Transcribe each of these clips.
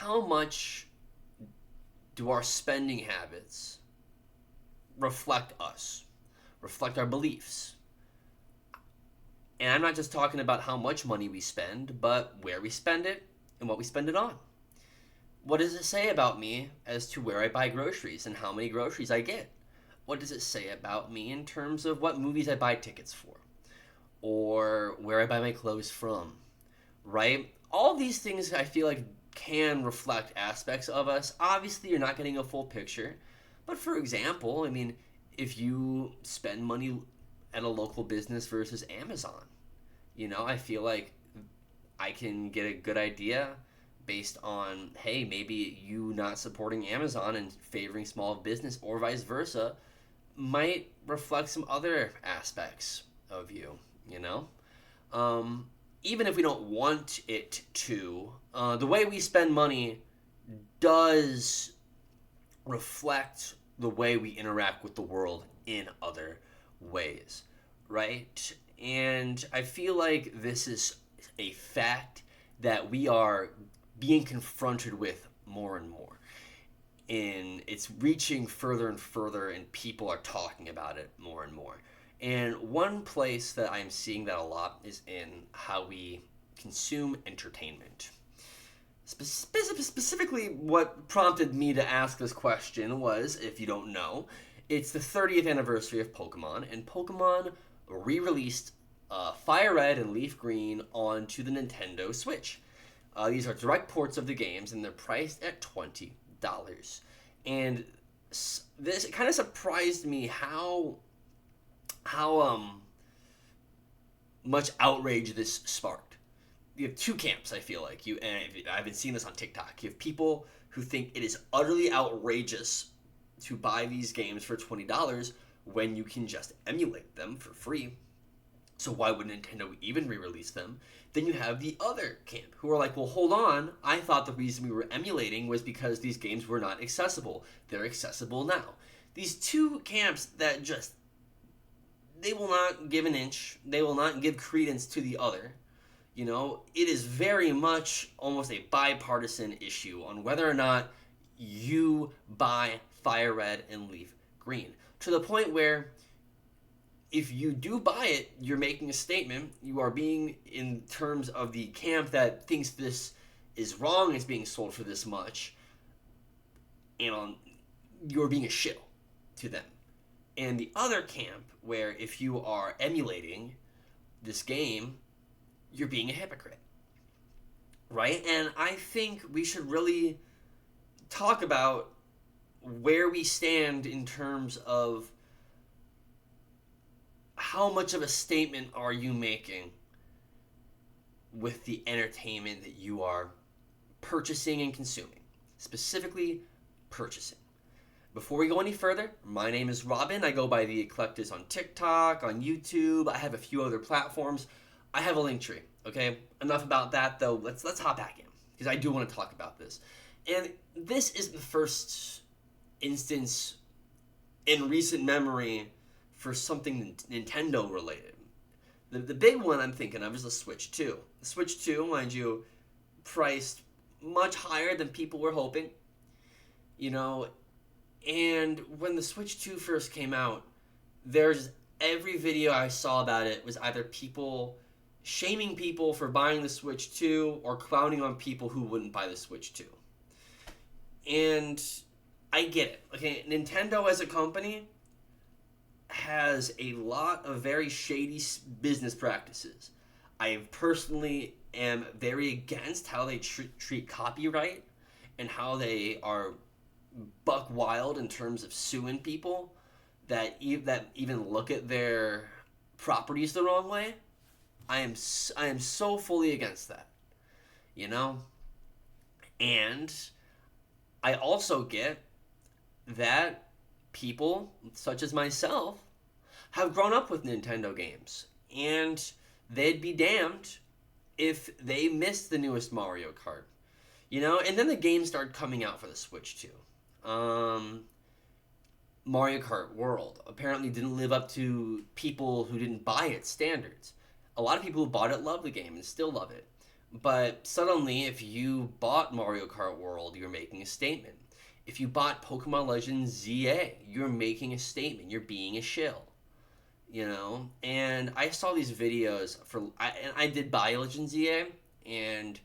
how much do our spending habits reflect us, reflect our beliefs? And I'm not just talking about how much money we spend, but where we spend it and what we spend it on. What does it say about me as to where I buy groceries and how many groceries I get? What does it say about me in terms of what movies I buy tickets for? Or where I buy my clothes from? Right? All these things I feel like can reflect aspects of us. Obviously, you're not getting a full picture. But for example, I mean, if you spend money at a local business versus Amazon, I feel like I can get a good idea based on, hey, maybe you not supporting Amazon and favoring small business or vice versa might reflect some other aspects of you, you know? Even if we don't want it to, the way we spend money does reflect the way we interact with the world in other ways, right? And I feel like this is a fact that we are being confronted with more and more. And it's reaching further and further, and people are talking about it more and more. And one place that I'm seeing that a lot is in how we consume entertainment. Specifically, what prompted me to ask this question was, if you don't know, it's the 30th anniversary of Pokemon, and Pokemon re-released Fire Red and Leaf Green onto the Nintendo Switch. These are direct ports of the games, and they're priced at $20. And this kind of surprised me how much outrage this sparked. You have two camps, I feel like. And I've been seeing this on TikTok. You have people who think it is utterly outrageous to buy these games for $20 when you can just emulate them for free. So why would Nintendo even re-release them? Then you have the other camp who are like, well, hold on. I thought the reason we were emulating was because these games were not accessible. They're accessible now. These two camps that just, they will not give an inch. They will not give credence to the other. It is very much almost a bipartisan issue on whether or not you buy Fire Red and Leaf Green. To the point where if you do buy it, you're making a statement. You are being in terms of the camp that thinks this is wrong, it's being sold for this much, and you're being a shill to them. And the other camp, where if you are emulating this game, you're being a hypocrite, right? And I think we should really talk about where we stand in terms of how much of a statement are you making with the entertainment that you are purchasing and consuming, specifically purchasing. Before we go any further, my name is Robin. I go by The Eclectus on TikTok, on YouTube. I have a few other platforms. I have a link tree, okay? Enough about that, though. Let's hop back in, because I do want to talk about this. And this is the first instance in recent memory for something Nintendo related. The big one I'm thinking of is the Switch 2. The Switch 2, mind you, priced much higher than people were hoping. And when the Switch 2 first came out, every video I saw about it was either people shaming people for buying the Switch 2 or clowning on people who wouldn't buy the Switch 2. And I get it. Okay, Nintendo as a company has a lot of very shady business practices. I personally am very against how they treat copyright and how they are buck wild in terms of suing people that even look at their properties the wrong way. I am so fully against that, And I also get that people, such as myself, have grown up with Nintendo games, and they'd be damned if they missed the newest Mario Kart, And then the games started coming out for the Switch too. Mario Kart World apparently didn't live up to people who didn't buy its standards. A lot of people who bought it love the game and still love it. But suddenly, if you bought Mario Kart World, you're making a statement. If you bought Pokemon Legends ZA, you're making a statement. You're being a shill, you know. And I saw these videos and I did buy Legends ZA, and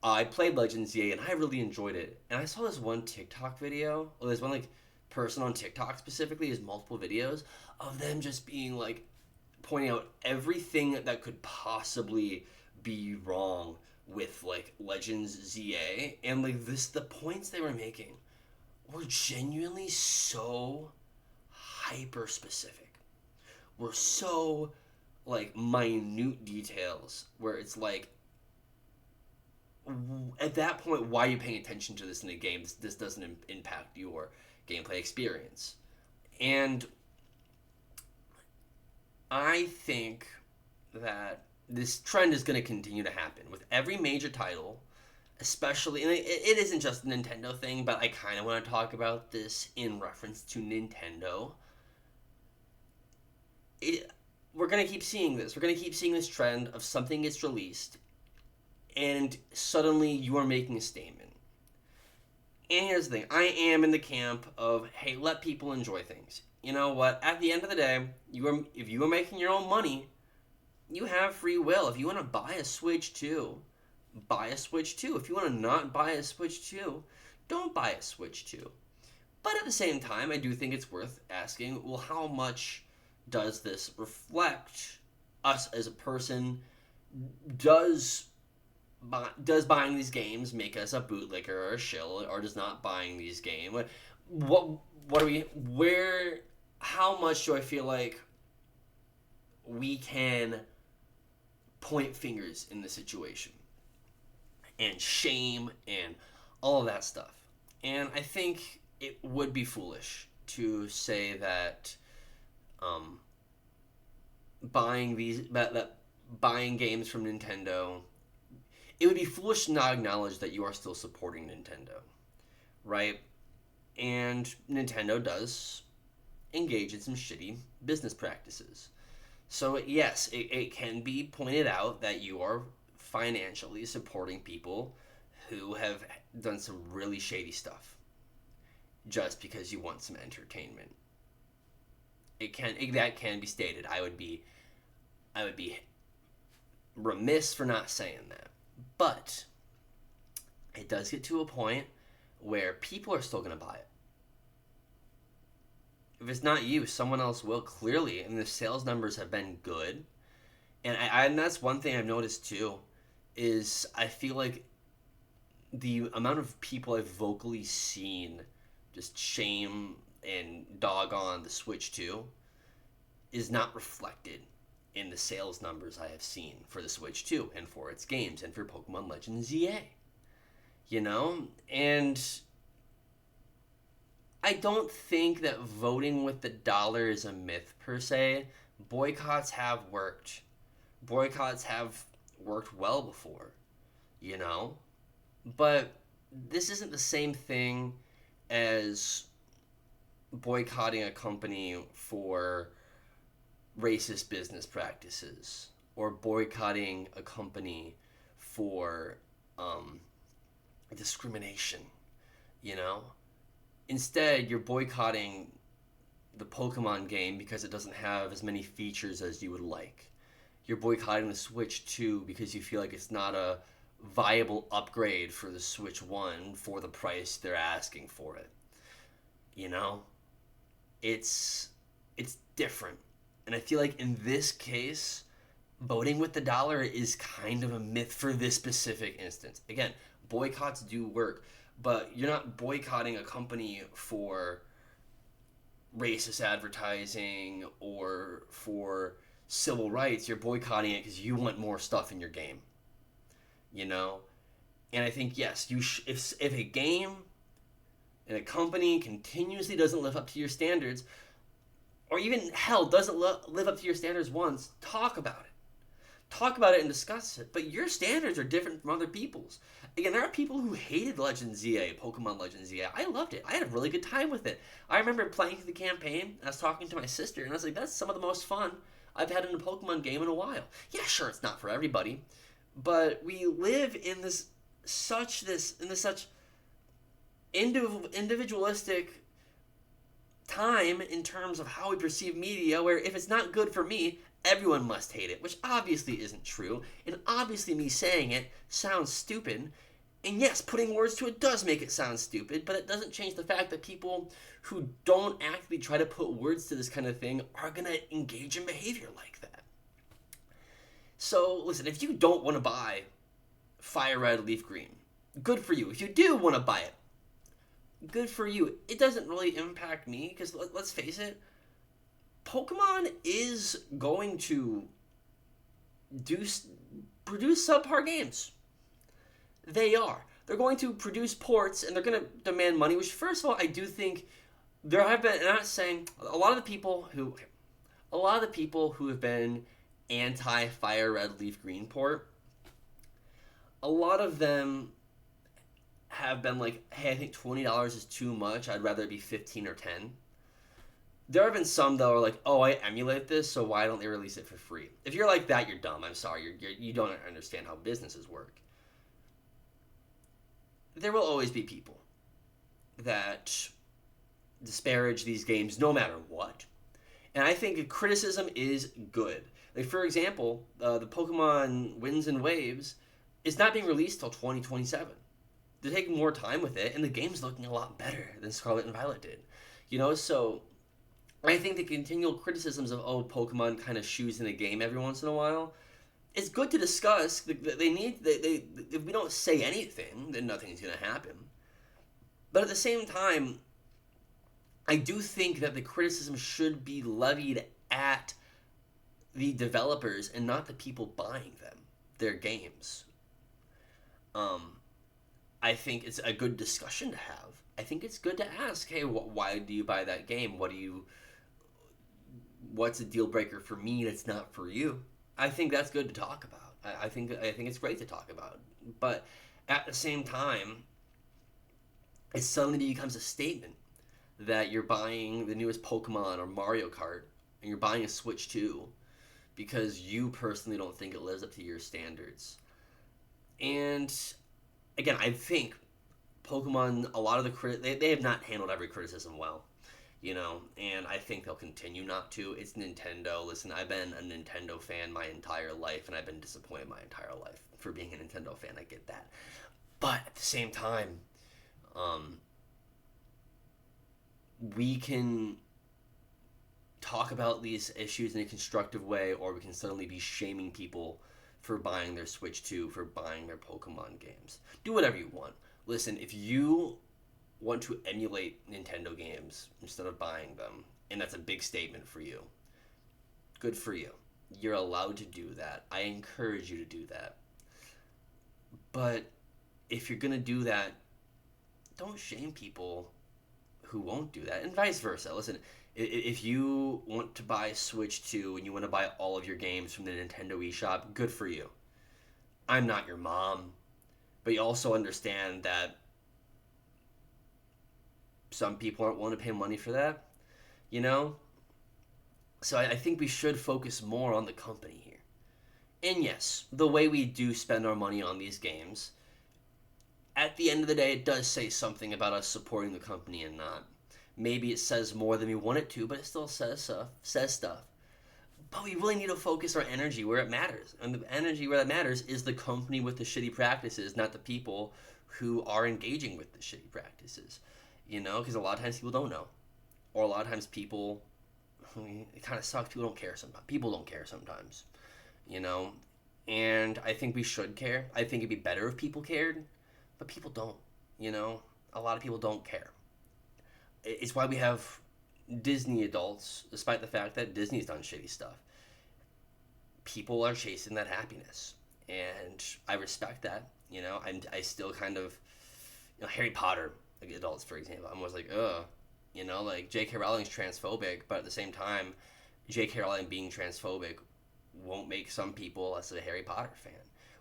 I played Legends ZA, and I really enjoyed it. And I saw this one TikTok video. Or there's one like person on TikTok specifically, has multiple videos of them just being like pointing out everything that could possibly be wrong with like Legends ZA, and like the points they were making were genuinely so hyper specific. Were so like minute details where it's like at that point, why are you paying attention to this in a game? This doesn't impact your gameplay experience. And I think that this trend is going to continue to happen with every major title, especially, and it isn't just a Nintendo thing, but I kind of want to talk about this in reference to Nintendo. It, we're going to keep seeing this. We're going to keep seeing this trend of something gets released, and suddenly you are making a statement. And here's the thing, I am in the camp of, hey, let people enjoy things. You know what? At the end of the day, if you are making your own money, you have free will. If you want to buy a Switch 2, buy a Switch 2. If you want to not buy a Switch 2, don't buy a Switch 2. But at the same time, I do think it's worth asking, well, how much does this reflect us as a person? Does buying these games make us a bootlicker or a shill, or does not buying these games? What are we? Where? How much do I feel like we can point fingers in the situation and shame and all of that stuff? And I think it would be foolish to say that that buying games from Nintendo, it would be foolish to not acknowledge that you are still supporting Nintendo, right? And Nintendo does engage in some shitty business practices. So yes, it can be pointed out that you are financially supporting people who have done some really shady stuff just because you want some entertainment. That can be stated. I would be remiss for not saying that. But it does get to a point where people are still going to buy it. If it's not you, someone else will, clearly, and the sales numbers have been good. And that's one thing I've noticed too, is I feel like the amount of people I've vocally seen just shame and dog on the Switch 2 is not reflected in the sales numbers I have seen for the Switch 2 and for its games and for Pokemon Legends ZA. You know? And I don't think that voting with the dollar is a myth per se. Boycotts have worked. Boycotts have worked well before, you know? But this isn't the same thing as boycotting a company for racist business practices or boycotting a company for discrimination, you know? Instead, you're boycotting the Pokemon game because it doesn't have as many features as you would like. You're boycotting the Switch 2 because you feel like it's not a viable upgrade for the Switch 1 for the price they're asking for it. You know? It's different. And I feel like in this case, voting with the dollar is kind of a myth for this specific instance. Again, boycotts do work, but you're not boycotting a company for racist advertising or for civil rights. You're boycotting it because you want more stuff in your game, you know? And I think, yes, if a game and a company continuously doesn't live up to your standards, or even, hell, doesn't live up to your standards once, talk about it. Talk about it and discuss it. But your standards are different from other people's. Again, there are people who hated Legends ZA, Pokemon Legends ZA. I loved it. I had a really good time with it. I remember playing through the campaign. I was talking to my sister, and I was like, that's some of the most fun I've had in a Pokemon game in a while. Yeah, sure, it's not for everybody. But we live in such individualistic time in terms of how we perceive media, where if it's not good for me, everyone must hate it, which obviously isn't true, and obviously me saying it sounds stupid. And yes, putting words to it does make it sound stupid, but it doesn't change the fact that people who don't actively try to put words to this kind of thing are going to engage in behavior like that. So, listen, if you don't want to buy Fire Red Leaf Green, good for you. If you do want to buy it, good for you. It doesn't really impact me because let's face it, Pokemon is going to do produce subpar games. They are. They're going to produce ports and they're going to demand money. Which, first of all, I do think there have been. And I'm not saying a lot of the people who have been anti Fire Red Leaf Green port, a lot of them have been like, hey, I think $20 is too much. I'd rather it be 15 or 10. There have been some that are like, oh, I emulate this, so why don't they release it for free? If you're like that, you're dumb. I'm sorry. You don't understand how businesses work. There will always be people that disparage these games no matter what. And I think criticism is good. Like, for example, the Pokemon Winds and Waves is not being released till 2027. They're taking more time with it, and the game's looking a lot better than Scarlet and Violet did. So I think the continual criticisms of, oh, Pokemon kind of shoes in a game every once in a while, it's good to discuss. If we don't say anything, then nothing's going to happen. But at the same time, I do think that the criticism should be levied at the developers and not the people buying their games. I think it's a good discussion to have. I think it's good to ask, hey, why do you buy that game? What's a deal breaker for me that's not for you? I think that's good to talk about. I think it's great to talk about. But at the same time, it suddenly becomes a statement that you're buying the newest Pokemon or Mario Kart and you're buying a Switch 2 because you personally don't think it lives up to your standards. And again, I think Pokemon, a lot of they have not handled every criticism well, and I think they'll continue not to. It's Nintendo. Listen, I've been a Nintendo fan my entire life, and I've been disappointed my entire life for being a Nintendo fan. I get that. But at the same time, we can talk about these issues in a constructive way, or we can suddenly be shaming people for buying their Switch 2, for buying their Pokemon games. Do whatever you want. Listen, if you want to emulate Nintendo games instead of buying them, and that's a big statement for you, good for you. You're allowed to do that. I encourage you to do that. But if you're going to do that, don't shame people who won't do that, and vice versa. Listen, if you want to buy Switch 2 and you want to buy all of your games from the Nintendo eShop, good for you. I'm not your mom, but you also understand that some people aren't willing to pay money for that, So I think we should focus more on the company here. And yes, the way we do spend our money on these games, at the end of the day, it does say something about us supporting the company and not. Maybe it says more than we want it to, but it still says stuff. But we really need to focus our energy where it matters. And the energy where that matters is the company with the shitty practices, not the people who are engaging with the shitty practices. Because a lot of times people don't know. Or a lot of times people, it kind of sucks. People don't care sometimes. People don't care sometimes. And I think we should care. I think it'd be better if people cared. But people don't. A lot of people don't care. It's why we have Disney adults, despite the fact that Disney's done shitty stuff. People are chasing that happiness, and I respect that. I still kind of, Harry Potter adults, for example. I'm always like, ugh, like J.K. Rowling's transphobic, but at the same time, J.K. Rowling being transphobic won't make some people less of a Harry Potter fan.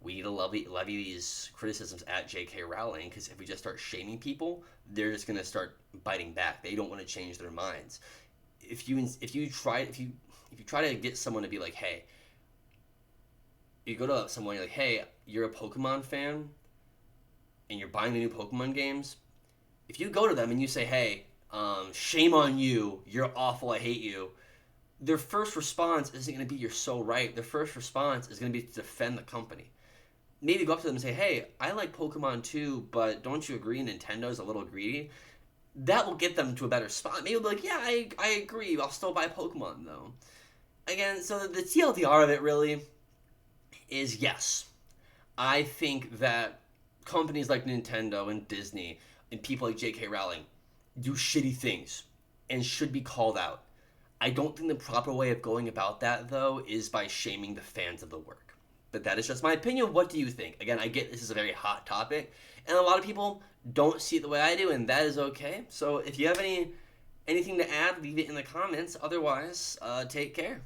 We need to levy these criticisms at J.K. Rowling, because if we just start shaming people, they're just going to start biting back. They don't want to change their minds. If you try to get someone to be like, hey, you go to someone, you're like, hey, you're a Pokemon fan, and you're buying the new Pokemon games. If you go to them and you say, hey, shame on you, you're awful, I hate you, their first response isn't going to be, you're so right. Their first response is going to be to defend the company. Maybe go up to them and say, hey, I like Pokemon too, but don't you agree Nintendo's a little greedy? That will get them to a better spot. Maybe they'll be like, yeah, I agree. I'll still buy Pokemon, though. Again, so the TLDR of it really is yes. I think that companies like Nintendo and Disney and people like J.K. Rowling do shitty things and should be called out. I don't think the proper way of going about that, though, is by shaming the fans of the work. But that is just my opinion. What do you think? Again, I get this is a very hot topic, and a lot of people don't see it the way I do, and that is okay. So if you have anything to add, leave it in the comments. Otherwise, take care.